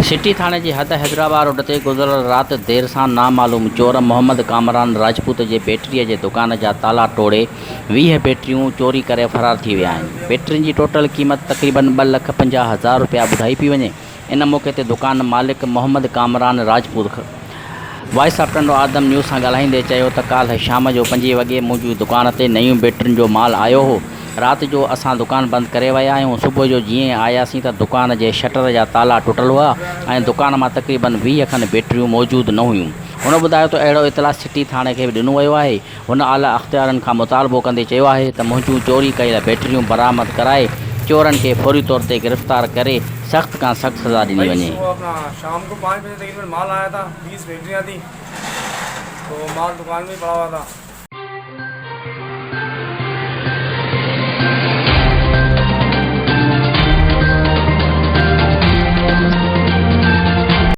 City थाने जी हद Hyderabad road ते गुज़िरियल राति देर सां नामालूम चोर मोहम्मद कामरान राजपूत जे बैटरीअ जे दुकान जा ताला तोड़े 20 बैटरियूं चोरी करे फरार थी विया आहिनि। बैटरियुनि जी टोटल क़ीमत तक़रीबन 2,50,000 रुपया ॿुधाई पई वञे। इन मौक़े ते दुकान मालिक Mohammad Kamran Rajput voice of Tando Adam news सां ॻाल्हाईंदे चयो त काल्ह शाम जो 5 वॻे मुंहिंजी दुकान ते नयूं बैटरियुनि जो माल आयो हो। राति जो असां दुकान बंदि करे विया आहियूं। सुबुह जो जीअं आयासीं त दुकान जे शटर जा ताला टुटल हुआ ऐं दुकान मां तक़रीबन 20 खनि बैटरियूं मौजूदु न हुयूं। हुन ॿुधायो त अहिड़ो इतला सिटी थाणे खे बि ॾिनो वियो आहे। हुन आला अख़्तियारनि खां मुतालबो कंदे चयो आहे त मुंहिंजूं चोरी कयल बैटरियूं बरामद कराए चोरनि खे फौरी तौर ते गिरफ़्तार करे सख़्त खां सख़्त सज़ा ॾिनी वञे। शाम को 5 बजे तकरीबन माल आया था, 20 बैटरियाँ थी, तो माल दुकान में पड़ा हुआ था।